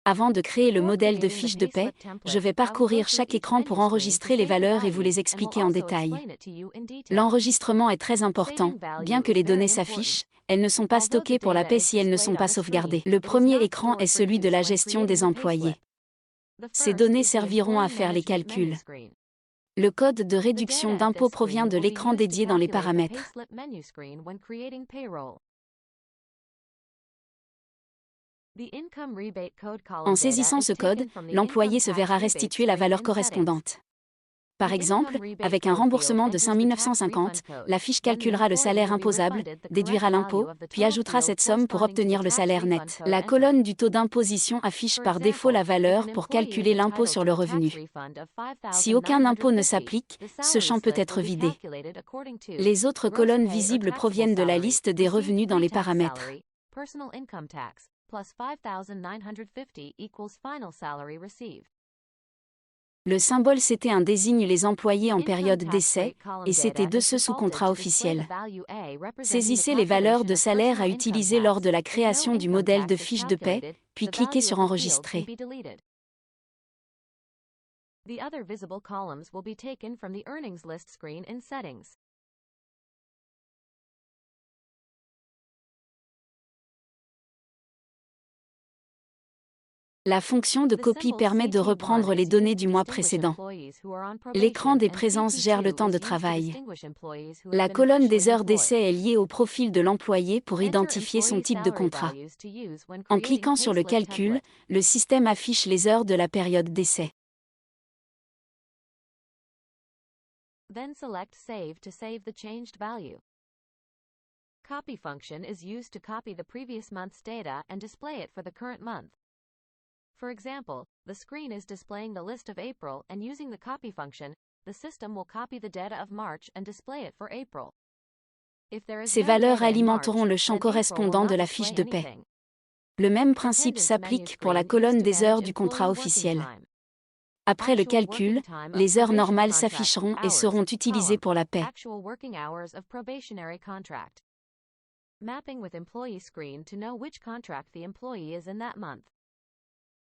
Avant de créer le modèle de fiche de paie, je vais parcourir chaque écran pour enregistrer les valeurs et vous les expliquer en détail. L'enregistrement est très important, bien que les données s'affichent, elles ne sont pas stockées pour la paie si elles ne sont pas sauvegardées. Le premier écran est celui de la gestion des employés. Ces données serviront à faire les calculs. Le code de réduction d'impôt provient de l'écran dédié dans les paramètres. En saisissant ce code, l'employé se verra restituer la valeur correspondante. Par exemple, avec un remboursement de 5 950, la fiche calculera le salaire imposable, déduira l'impôt, puis ajoutera cette somme pour obtenir le salaire net. La colonne du taux d'imposition affiche par défaut la valeur pour calculer l'impôt sur le revenu. Si aucun impôt ne s'applique, ce champ peut être vidé. Les autres colonnes visibles proviennent de la liste des revenus dans les paramètres. Le symbole CT1 désigne les employés en période d'essai, et CT2 ceux sous contrat officiel. Saisissez les valeurs de salaire à utiliser lors de la création du modèle de fiche de paie, puis cliquez sur Enregistrer. The other visible columns will be taken from the earnings list screen in Settings. La fonction de copie permet de reprendre les données du mois précédent. L'écran des présences gère le temps de travail. La colonne des heures d'essai est liée au profil de l'employé pour identifier son type de contrat. En cliquant sur le calcul, le système affiche les heures de la période d'essai. Then select Save to save the changed value. Copy function is used to copy the previous month's data and display it for the current month. For example, the screen is displaying the list of April, and using the copy function, the system will copy the data of March and display it for April. Ces valeurs alimenteront le champ correspondant de la fiche de paie. Le même principe s'applique pour la colonne des heures du contrat officiel. Après le calcul, les heures normales s'afficheront et seront utilisées pour la paie. Mapping with employee screen to know which contract the employee is in that month.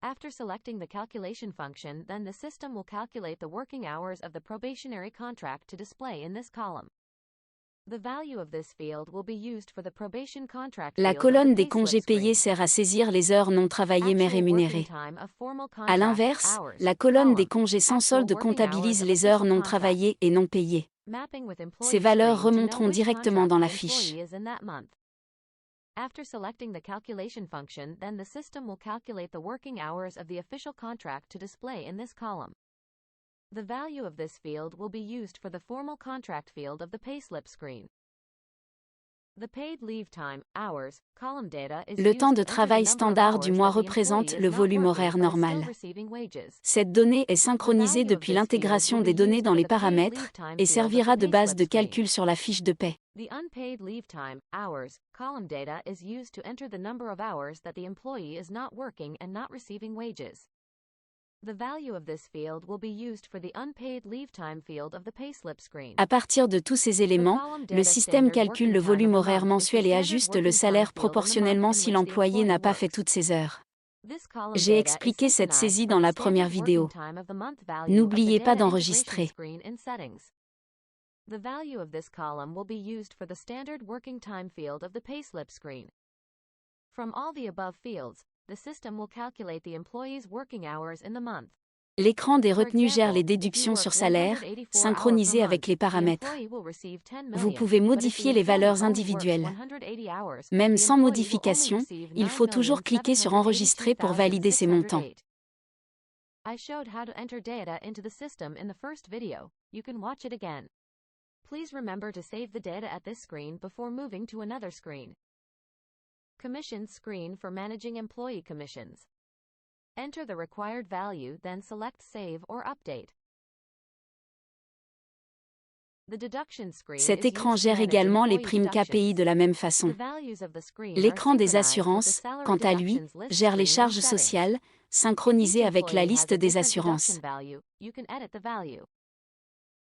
After selecting the calculation function, then the system will calculate the working hours of the probationary contract to display in this column. The value of this field will be used for the probation contract. La colonne des congés payés sert à saisir les heures non travaillées mais rémunérées. À l'inverse, la colonne des congés sans solde comptabilise les heures non travaillées et non payées. Ces valeurs remonteront directement dans la fiche. After selecting the calculation function, then the system will calculate the working hours of the official contract to display in this column. The value of this field will be used for the formal contract field of the payslip screen. The paid leave time, hours, column data is Le temps de used to enter travail the number of standard hours du mois that the représente employee le is not volume working horaire but still normal. receiving wages. Cette donnée est synchronisée depuis l'intégration des données dans les paramètres et servira de base de calcul sur la fiche de paie. The unpaid leave time, hours, column data is used to enter the number of hours that the employee is not working and not receiving wages. The value of this field will be used for the unpaid leave time field of the payslip screen. À partir de tous ces éléments, le système calcule le volume horaire mensuel et ajuste le salaire proportionnellement si l'employé n'a pas fait toutes ses heures. J'ai expliqué cette saisie dans la première vidéo. N'oubliez pas d'enregistrer. The value of this column will be used for the standard working time field of the payslip screen. From all the above fields, the system will calculate the employee's working hours in the month. L'écran des retenues gère les déductions sur salaire, synchronisées avec les paramètres. Vous pouvez modifier les valeurs individuelles. Même sans modification, il faut toujours cliquer sur Enregistrer pour valider ces montants. I showed how to enter data into the system in the first video. You can watch it again. Please remember to save the data at this screen before moving to another screen. Commissions screen for managing employee commissions. Enter the required value, then select Save or Update. Cet écran gère également les primes KPI de la même façon. L'écran des assurances, quant à lui, gère les charges sociales, synchronisées avec la liste des assurances.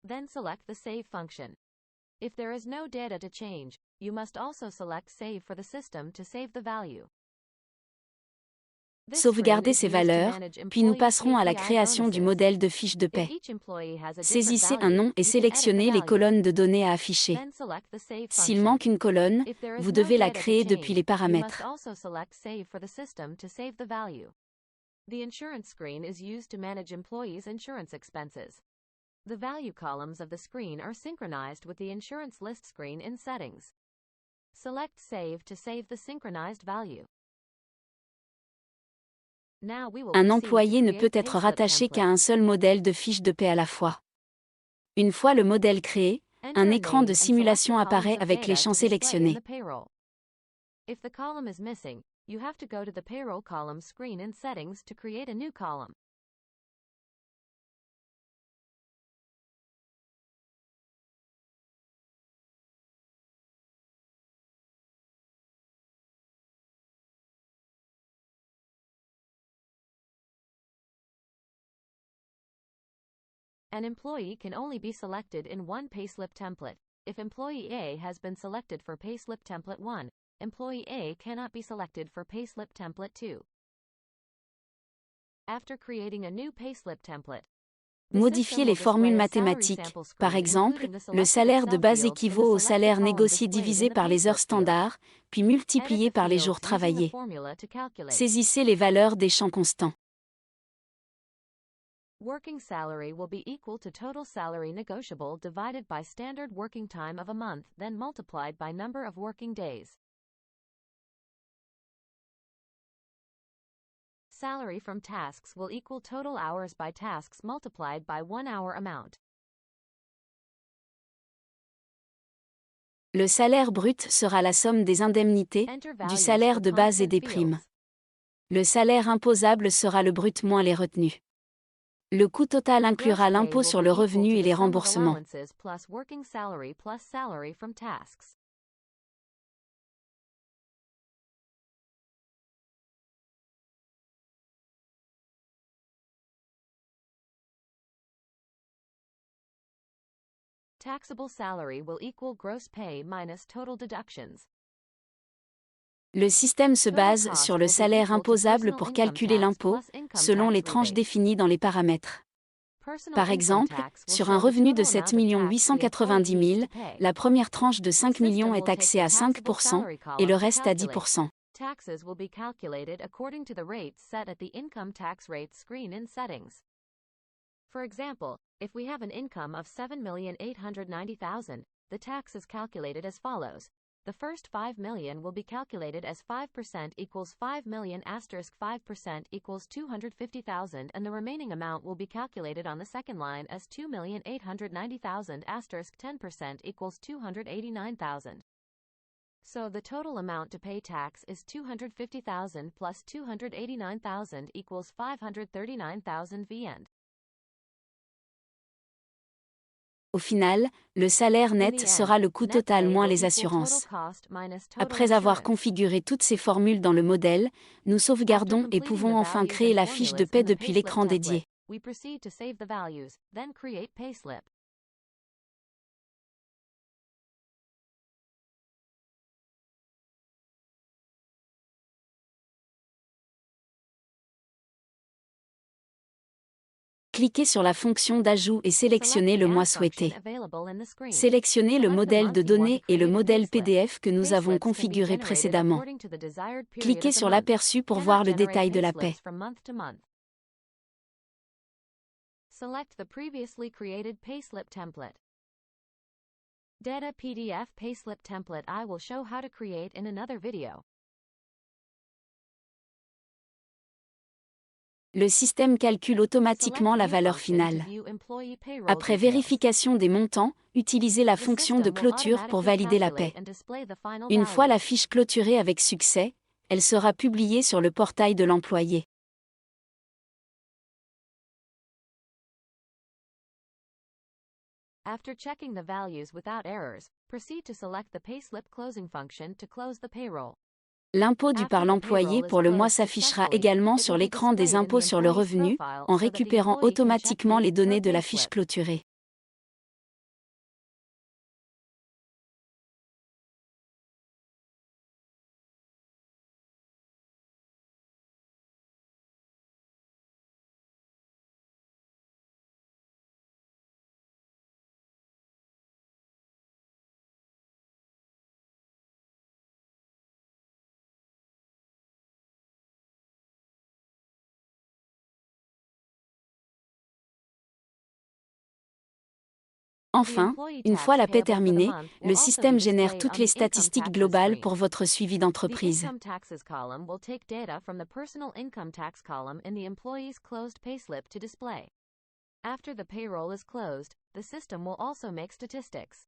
Then select the Save function. If there is no data to change, you must also select Save for the system to save the value. Sauvegardez ces valeurs, puis nous passerons à la création du modèle de fiche de paie. Saisissez un nom et sélectionnez les colonnes de données à afficher. S'il manque une colonne, vous devez la créer depuis les paramètres. The insurance screen is used to manage employees' insurance expenses. The value columns of the screen are synchronized with the insurance list screen in settings. Select Save to save the synchronized value. Un employé ne peut être rattaché qu'à un seul modèle de fiche de paie à la fois. Une fois le modèle créé, un écran de simulation apparaît avec les champs sélectionnés. If the column is missing, you have to go to the payroll column screen in settings to create a new column. An employee can only be selected in one payslip template. If employee A has been selected for payslip template 1, employee A cannot be selected for payslip template 2. After creating a new payslip template, Modifiez les formules mathématiques. Par exemple, le salaire de base équivaut au salaire négocié divisé par les heures standards, puis multiplié par les jours travaillés. Saisissez les valeurs des champs constants. Working salary will be equal to total salary negotiable divided by standard working time of a month, then multiplied by number of working days. Salary from tasks will equal total hours by tasks multiplied by 1 hour amount. Le salaire brut sera la somme des indemnités, du salaire de base et des primes. Le salaire imposable sera le brut moins les retenues. Le coût total inclura l'impôt sur le revenu et les remboursements. Taxable salary will equal gross pay minus total deductions. Le système se base sur le salaire imposable pour calculer l'impôt, selon les tranches définies dans les paramètres. Par exemple, sur un revenu de 7 890 000, la première tranche de 5 millions est taxée à 5% et le reste à 10%. Taxes will be calculated according to the rates set at the income tax rate screen in settings. For example, if we have an income of 7,890,000, the tax is calculated as follows. The first 5 million will be calculated as 5% equals 5 million asterisk 5% equals 250,000, and the remaining amount will be calculated on the second line as 2,890,000 asterisk 10% equals 289,000. So the total amount to pay tax is 250,000 plus 289,000 equals 539,000 V end. Au final, le salaire net sera le coût total moins les assurances. Après avoir configuré toutes ces formules dans le modèle, nous sauvegardons et pouvons enfin créer la fiche de paie depuis l'écran dédié. Cliquez sur la fonction d'ajout et sélectionnez le mois souhaité. Sélectionnez le modèle de données et le modèle PDF que nous avons configuré précédemment. Cliquez sur l'aperçu pour voir le détail de la paie. Select the previously created payslip template. Data PDF payslip template I will show how to create in another video. Le système calcule automatiquement la valeur finale. Après vérification des montants, utilisez la fonction de clôture pour valider la paie. Une fois la fiche clôturée avec succès, elle sera publiée sur le portail de l'employé. After checking the values without errors, proceed to select the payslip closing function to close the payroll. L'impôt dû par l'employé pour le mois s'affichera également sur l'écran des impôts sur le revenu, en récupérant automatiquement les données de la fiche clôturée. Enfin, une fois la paie terminée, le système génère toutes les statistiques globales pour votre suivi d'entreprise. The income taxes column will take data from the personal income tax column in the employee's closed payslip to display. After the payroll is closed, the system will also make statistics.